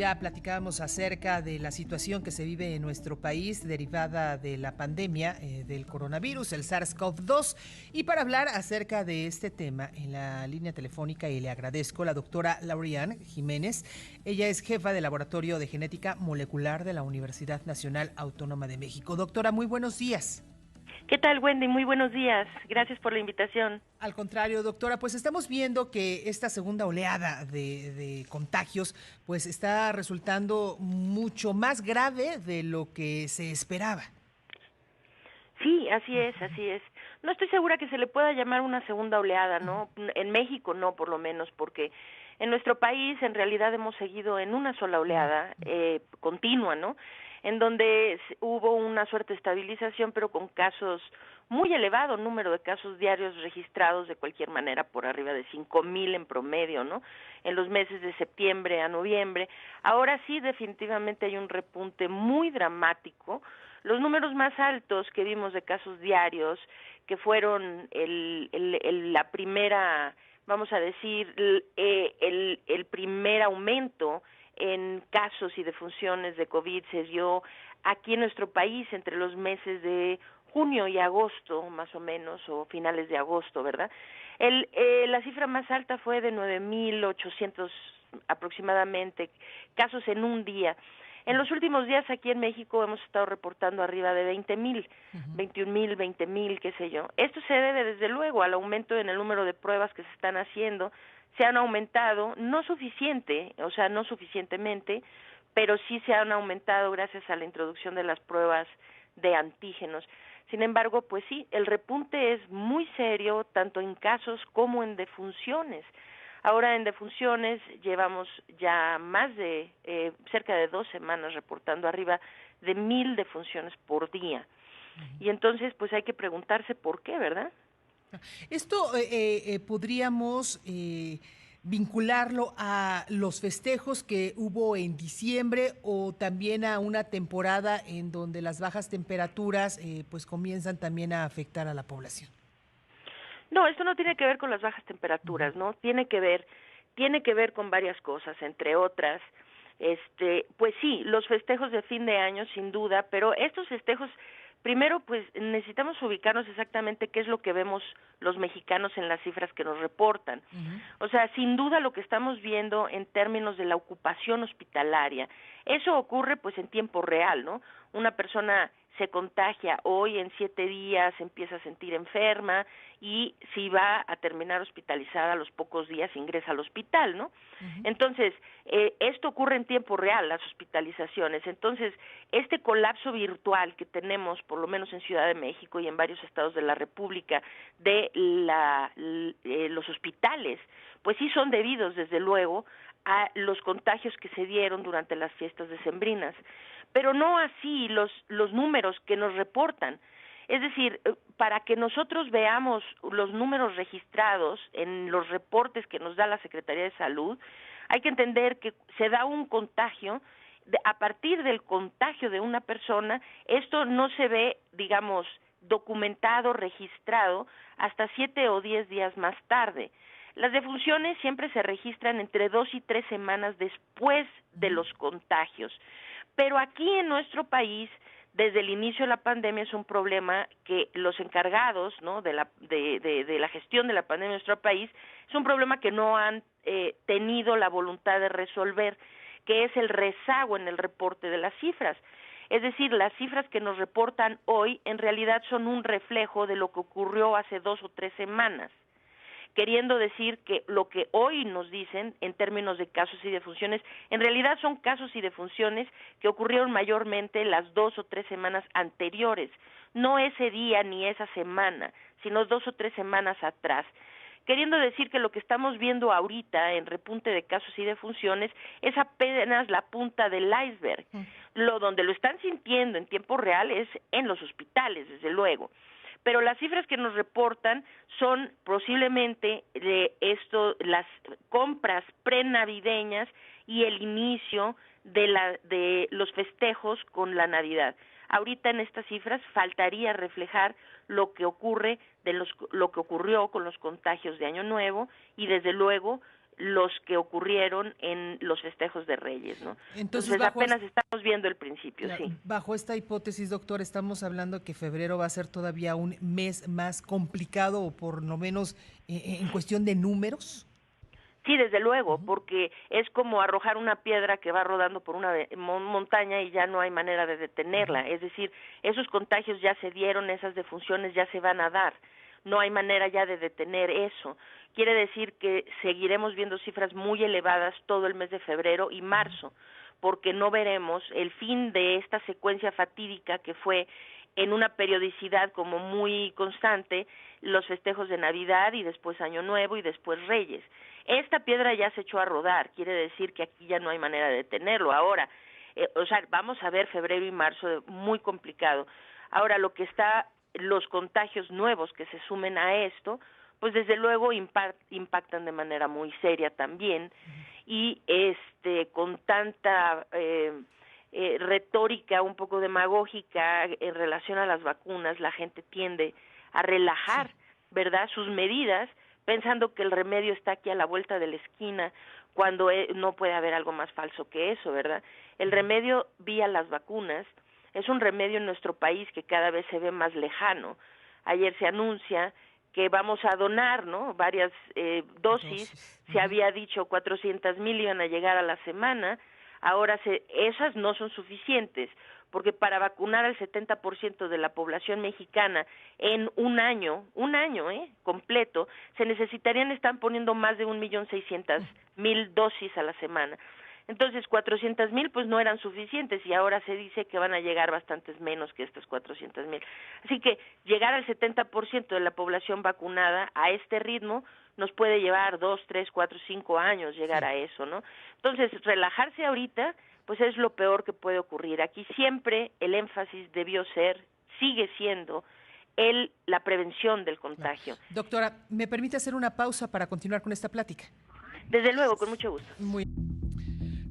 Ya platicábamos acerca de la situación que se vive en nuestro país derivada de la pandemia del coronavirus, el SARS-CoV-2. Y para hablar acerca de este tema en la línea telefónica, y le agradezco, la doctora Lauriane Jiménez. Ella es jefa del Laboratorio de Genética Molecular de la Universidad Nacional Autónoma de México. Doctora, muy buenos días. ¿Qué tal, Wendy? Muy buenos días. Gracias por la invitación. Al contrario, doctora, pues estamos viendo que esta segunda oleada de contagios pues está resultando mucho más grave de lo que se esperaba. Sí, así es, así es. No estoy segura que se le pueda llamar una segunda oleada, ¿no? En México no, por lo menos, porque en nuestro país en realidad hemos seguido en una sola oleada continua, ¿no? En donde hubo una suerte de estabilización, pero con casos muy elevado número de casos diarios registrados de cualquier manera por arriba de 5,000 en promedio, ¿no? En los meses de septiembre a noviembre. Ahora sí, definitivamente hay un repunte muy dramático. Los números más altos que vimos de casos diarios, que fueron la primera, vamos a decir, el primer aumento en casos y defunciones de COVID se dio aquí en nuestro país entre los meses de junio y agosto, más o menos, o finales de agosto, ¿verdad? La cifra más alta fue de 9,800 aproximadamente casos en un día. En los últimos días aquí en México hemos estado reportando arriba de 20,000, 21,000, 20,000, qué sé yo. Esto se debe desde luego al aumento en el número de pruebas que se están haciendo. Se han aumentado, no suficiente, o sea, no suficientemente, pero sí se han aumentado gracias a la introducción de las pruebas de antígenos. Sin embargo, pues sí, el repunte es muy serio, tanto en casos como en defunciones. Ahora en defunciones llevamos ya más de cerca de 2 semanas reportando arriba de 1,000 defunciones por día. Y entonces pues hay que preguntarse por qué, ¿verdad? Esto podríamos vincularlo a los festejos que hubo en diciembre o también a una temporada en donde las bajas temperaturas pues comienzan también a afectar a la población. No, esto no tiene que ver con las bajas temperaturas, ¿no? Tiene que ver con varias cosas, entre otras, pues sí, los festejos de fin de año sin duda, pero estos festejos, primero pues necesitamos ubicarnos exactamente qué es lo que vemos los mexicanos en las cifras que nos reportan. O sea, sin duda lo que estamos viendo en términos de la ocupación hospitalaria, eso ocurre pues en tiempo real, ¿no? Una persona se contagia hoy, en 7 días empieza a sentir enferma y si va a terminar hospitalizada a los pocos días ingresa al hospital, ¿no? Entonces, esto ocurre en tiempo real, las hospitalizaciones. Entonces, este colapso virtual que tenemos, por lo menos en Ciudad de México y en varios estados de la República, de los hospitales, pues sí son debidos, desde luego, a los contagios que se dieron durante las fiestas decembrinas, pero no así los números que nos reportan. Es decir, para que nosotros veamos los números registrados en los reportes que nos da la Secretaría de Salud, hay que entender que se da un contagio, a partir del contagio de una persona, esto no se ve, digamos, documentado, registrado, hasta 7 o 10 días más tarde. Las defunciones siempre se registran entre 2 y 3 semanas después de los contagios. Pero aquí en nuestro país, desde el inicio de la pandemia, es un problema que los encargados, ¿no?, de la gestión de la pandemia en nuestro país, es un problema que no han tenido la voluntad de resolver, que es el rezago en el reporte de las cifras. Es decir, las cifras que nos reportan hoy en realidad son un reflejo de lo que ocurrió hace 2 o 3 semanas. Queriendo decir que lo que hoy nos dicen en términos de casos y defunciones, en realidad son casos y defunciones que ocurrieron mayormente las 2 o 3 semanas anteriores, no ese día ni esa semana, sino 2 o 3 semanas atrás. Queriendo decir que lo que estamos viendo ahorita en repunte de casos y defunciones es apenas la punta del iceberg. Donde lo están sintiendo en tiempo real es en los hospitales, desde luego. Pero las cifras que nos reportan son posiblemente las compras prenavideñas y el inicio de los festejos con la Navidad. Ahorita en estas cifras faltaría reflejar lo que ocurrió con los contagios de Año Nuevo y desde luego los que ocurrieron en los festejos de Reyes, ¿no? Entonces apenas estamos viendo el principio, sí. Bajo esta hipótesis, doctor, estamos hablando que febrero va a ser todavía un mes más complicado, o por lo menos en cuestión de números. Sí, desde luego, porque es como arrojar una piedra que va rodando por una montaña y ya no hay manera de detenerla. Es decir, esos contagios ya se dieron, esas defunciones ya se van a dar. No hay manera ya de detener eso. Quiere decir que seguiremos viendo cifras muy elevadas todo el mes de febrero y marzo, porque no veremos el fin de esta secuencia fatídica que fue en una periodicidad como muy constante los festejos de Navidad y después Año Nuevo y después Reyes. Esta piedra ya se echó a rodar, quiere decir que aquí ya no hay manera de detenerlo. Ahora, vamos a ver febrero y marzo muy complicado. Ahora, los contagios nuevos que se sumen a esto, pues desde luego impactan de manera muy seria también, y con tanta retórica un poco demagógica en relación a las vacunas, la gente tiende a relajar, ¿verdad?, sus medidas, pensando que el remedio está aquí a la vuelta de la esquina, cuando no puede haber algo más falso que eso, ¿verdad? El remedio vía las vacunas es un remedio en nuestro país que cada vez se ve más lejano. Ayer se anuncia que vamos a donar, ¿no?, varias dosis. Se había dicho 400,000 iban a llegar a la semana. Ahora esas no son suficientes, porque para vacunar al 70% de la población mexicana en un año completo, se necesitarían, están poniendo más de 1,600,000 dosis a la semana. Entonces, 400,000 pues no eran suficientes, y ahora se dice que van a llegar bastantes menos que estas 400,000. Así que llegar al 70% de la población vacunada a este ritmo nos puede llevar 2, 3, 4, 5 años llegar a eso, ¿no? Entonces, relajarse ahorita pues es lo peor que puede ocurrir. Aquí siempre el énfasis sigue siendo la prevención del contagio. Claro. Doctora, ¿me permite hacer una pausa para continuar con esta plática? Desde luego, con mucho gusto.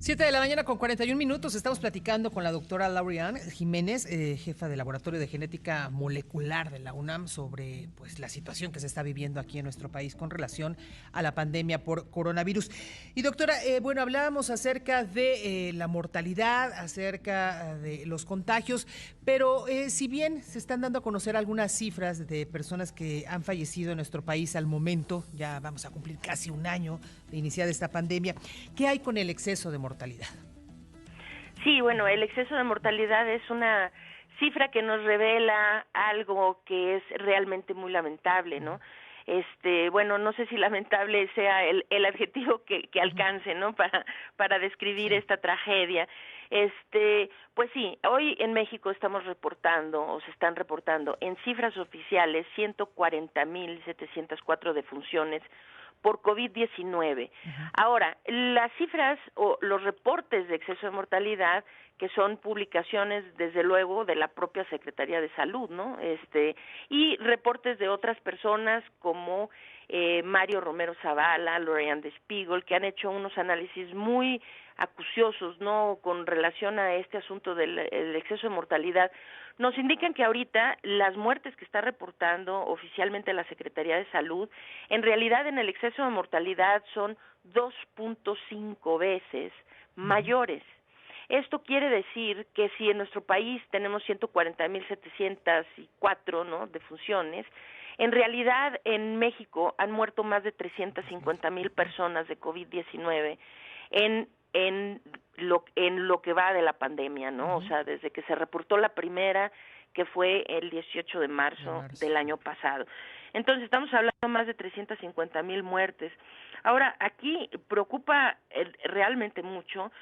7:41 a.m. Estamos platicando con la doctora Lauriane Jiménez, jefa del Laboratorio de Genética Molecular de la UNAM, sobre pues la situación que se está viviendo aquí en nuestro país con relación a la pandemia por coronavirus. Y doctora, hablábamos acerca de la mortalidad, acerca de los contagios, pero si bien se están dando a conocer algunas cifras de personas que han fallecido en nuestro país al momento, ya vamos a cumplir casi un año de iniciada esta pandemia, ¿qué hay con el exceso de mortalidad? Sí, bueno, el exceso de mortalidad es una cifra que nos revela algo que es realmente muy lamentable, ¿no? No sé si lamentable sea el adjetivo que alcance, ¿no?, para describir esta tragedia. Pues sí, hoy en México estamos reportando, o se están reportando en cifras oficiales, 140,704 defunciones por COVID-19. Ahora, las cifras o los reportes de exceso de mortalidad, que son publicaciones, desde luego, de la propia Secretaría de Salud, ¿no? Y reportes de otras personas como Mario Romero Zavala, Lorian de Spiegel, que han hecho unos análisis muy acuciosos, ¿no?, con relación a este asunto del exceso de mortalidad. Nos indican que ahorita las muertes que está reportando oficialmente la Secretaría de Salud, en realidad en el exceso de mortalidad son 2.5 veces mayores. Esto quiere decir que si en nuestro país tenemos 140,704, ¿no?, defunciones, en realidad en México han muerto más de 350,000 personas de COVID-19 en lo que va de la pandemia, ¿no? O sea, desde que se reportó la primera, que fue el 18 de marzo del año pasado. Entonces, estamos hablando de más de 350,000 muertes. Ahora, aquí preocupa realmente mucho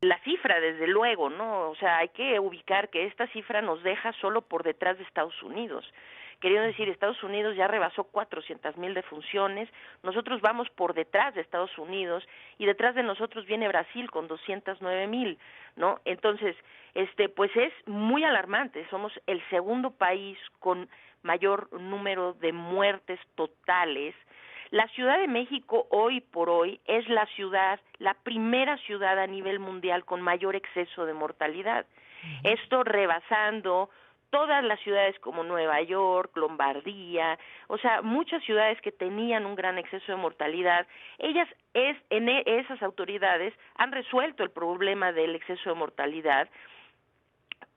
la cifra, desde luego, ¿no? O sea, hay que ubicar que esta cifra nos deja solo por detrás de Estados Unidos. Queriendo decir, Estados Unidos ya rebasó 400,000 defunciones, nosotros vamos por detrás de Estados Unidos, y detrás de nosotros viene Brasil con 209,000, ¿no? Entonces, pues es muy alarmante. Somos el segundo país con mayor número de muertes totales. La Ciudad de México hoy por hoy es la primera ciudad a nivel mundial con mayor exceso de mortalidad. Esto rebasando todas las ciudades como Nueva York, Lombardía, o sea, muchas ciudades que tenían un gran exceso de mortalidad, esas autoridades han resuelto el problema del exceso de mortalidad,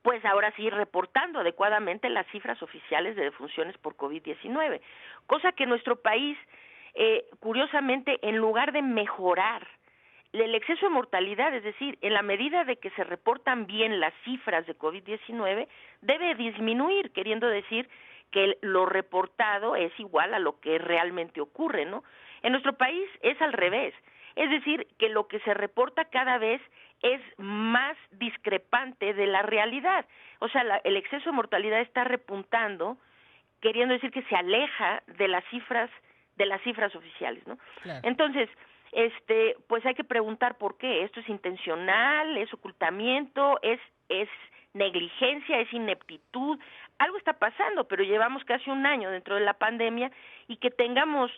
pues ahora sí reportando adecuadamente las cifras oficiales de defunciones por COVID-19, cosa que nuestro país, curiosamente, en lugar de mejorar el exceso de mortalidad, es decir, en la medida de que se reportan bien las cifras de COVID-19, debe disminuir, queriendo decir que lo reportado es igual a lo que realmente ocurre, ¿no? En nuestro país es al revés, es decir, que lo que se reporta cada vez es más discrepante de la realidad. O sea, el exceso de mortalidad está repuntando, queriendo decir que se aleja de las cifras oficiales, ¿no? Claro. Entonces, pues hay que preguntar por qué. ¿Esto es intencional? ¿Es ocultamiento? ¿Es negligencia? ¿Es ineptitud? Algo está pasando, pero llevamos casi un año dentro de la pandemia y que tengamos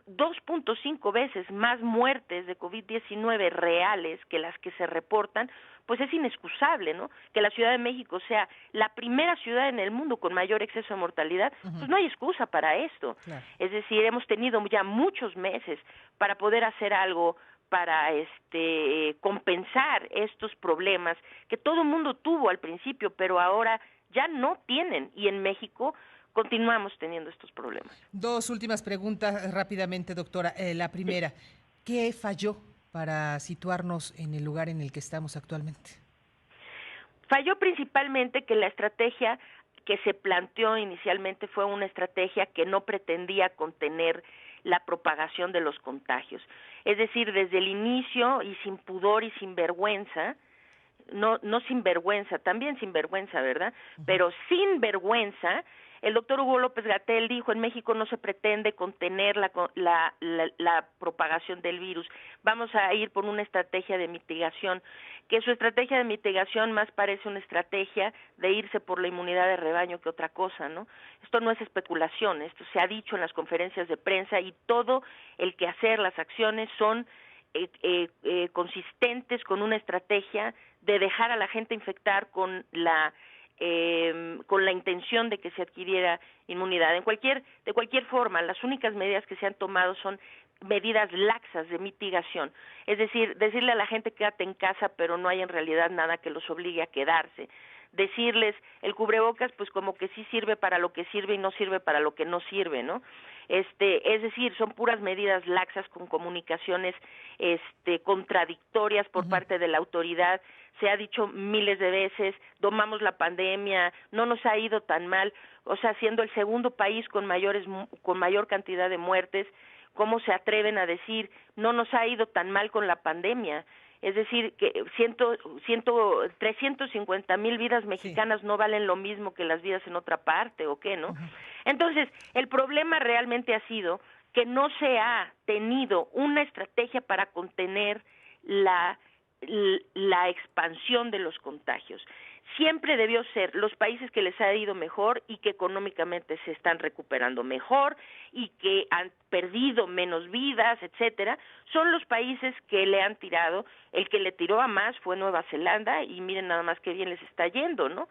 2.5 veces más muertes de COVID-19 reales que las que se reportan, pues es inexcusable, ¿no? Que la Ciudad de México sea la primera ciudad en el mundo con mayor exceso de mortalidad, pues no hay excusa para esto. Claro. Es decir, hemos tenido ya muchos meses para poder hacer algo para compensar estos problemas que todo el mundo tuvo al principio, pero ahora ya no tienen, y en México continuamos teniendo estos problemas. Dos últimas preguntas rápidamente, doctora. La primera, ¿qué falló para situarnos en el lugar en el que estamos actualmente? Falló principalmente que la estrategia que se planteó inicialmente fue una estrategia que no pretendía contener la propagación de los contagios. Es decir, desde el inicio y sin pudor y sin vergüenza, no sin vergüenza, también sin vergüenza, ¿verdad? Pero sin vergüenza, el doctor Hugo López-Gatell dijo: en México no se pretende contener la propagación del virus, vamos a ir por una estrategia de mitigación, que su estrategia de mitigación más parece una estrategia de irse por la inmunidad de rebaño que otra cosa, ¿no? Esto no es especulación, esto se ha dicho en las conferencias de prensa y todo el quehacer, las acciones son consistentes con una estrategia de dejar a la gente infectar con la intención de que se adquiriera inmunidad. De cualquier forma, las únicas medidas que se han tomado son medidas laxas de mitigación, es decir, decirle a la gente quédate en casa, pero no hay en realidad nada que los obligue a quedarse. Decirles el cubrebocas, pues como que sí sirve para lo que sirve y no sirve para lo que no sirve, ¿no? Es decir, son puras medidas laxas con comunicaciones contradictorias por parte de la autoridad. Se ha dicho miles de veces, domamos la pandemia, no nos ha ido tan mal, o sea, siendo el segundo país con mayor cantidad de muertes, ¿cómo se atreven a decir no nos ha ido tan mal con la pandemia? Es decir, que 350,000 vidas mexicanas no valen lo mismo que las vidas en otra parte, ¿o qué, no? Entonces, el problema realmente ha sido que no se ha tenido una estrategia para contener la expansión de los contagios. Siempre debió ser los países que les ha ido mejor y que económicamente se están recuperando mejor y que han perdido menos vidas, etcétera, son los países que le han tirado. El que le tiró a más fue Nueva Zelanda y miren nada más qué bien les está yendo, ¿no?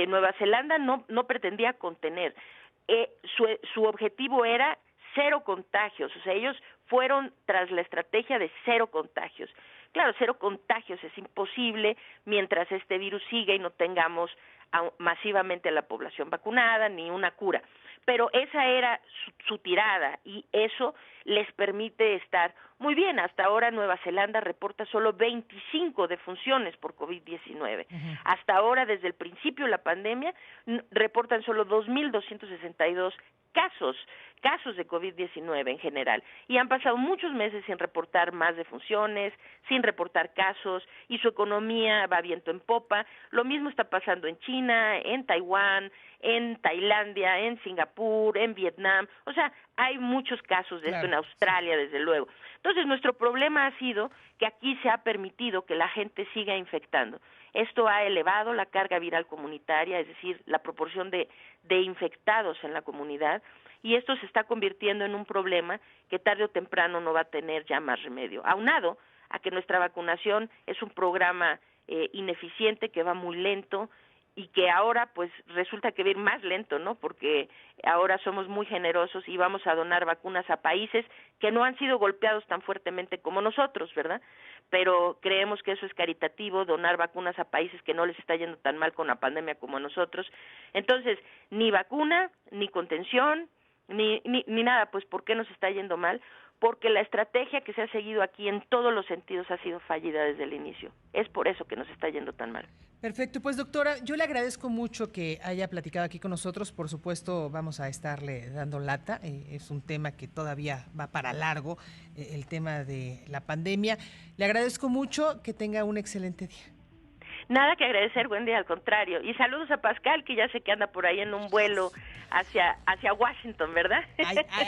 Nueva Zelanda no pretendía contener. Su objetivo era cero contagios, o sea, ellos fueron tras la estrategia de cero contagios. Claro, cero contagios es imposible mientras este virus siga y no tengamos masivamente a la población vacunada ni una cura. Pero esa era su tirada y eso les permite estar muy bien. Hasta ahora Nueva Zelanda reporta solo 25 defunciones por COVID-19. Hasta ahora, desde el principio de la pandemia, reportan solo 2,262 casos de COVID-19 en general, y han pasado muchos meses sin reportar más defunciones, sin reportar casos, y su economía va viento en popa. Lo mismo está pasando en China, en Taiwán, en Tailandia, en Singapur, en Vietnam, o sea, hay muchos casos de esto en Australia, desde luego. Entonces, nuestro problema ha sido que aquí se ha permitido que la gente siga infectando. Esto ha elevado la carga viral comunitaria, es decir, la proporción de infectados en la comunidad, y esto se está convirtiendo en un problema que tarde o temprano no va a tener ya más remedio. Aunado a que nuestra vacunación es un programa ineficiente, que va muy lento y que ahora pues resulta que va a ir más lento, ¿no? Porque ahora somos muy generosos y vamos a donar vacunas a países que no han sido golpeados tan fuertemente como nosotros, ¿verdad? Pero creemos que eso es caritativo, donar vacunas a países que no les está yendo tan mal con la pandemia como a nosotros. Entonces, ni vacuna, ni contención, ni nada, pues ¿por qué nos está yendo mal? Porque la estrategia que se ha seguido aquí en todos los sentidos ha sido fallida desde el inicio. Es por eso que nos está yendo tan mal. Perfecto, pues doctora, yo le agradezco mucho que haya platicado aquí con nosotros. Por supuesto, vamos a estarle dando lata. Es un tema que todavía va para largo, el tema de la pandemia. Le agradezco mucho, que tenga un excelente día. Nada que agradecer, buen día, al contrario. Y saludos a Pascal, que ya sé que anda por ahí en un vuelo hacia Washington, ¿verdad?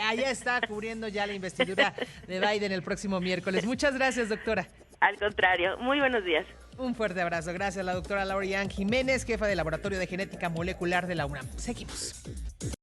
Allá está cubriendo ya la investidura de Biden el próximo miércoles. Muchas gracias, doctora. Al contrario, muy buenos días. Un fuerte abrazo. Gracias a la doctora Laurian Jiménez, jefa del Laboratorio de Genética Molecular de la UNAM. Seguimos.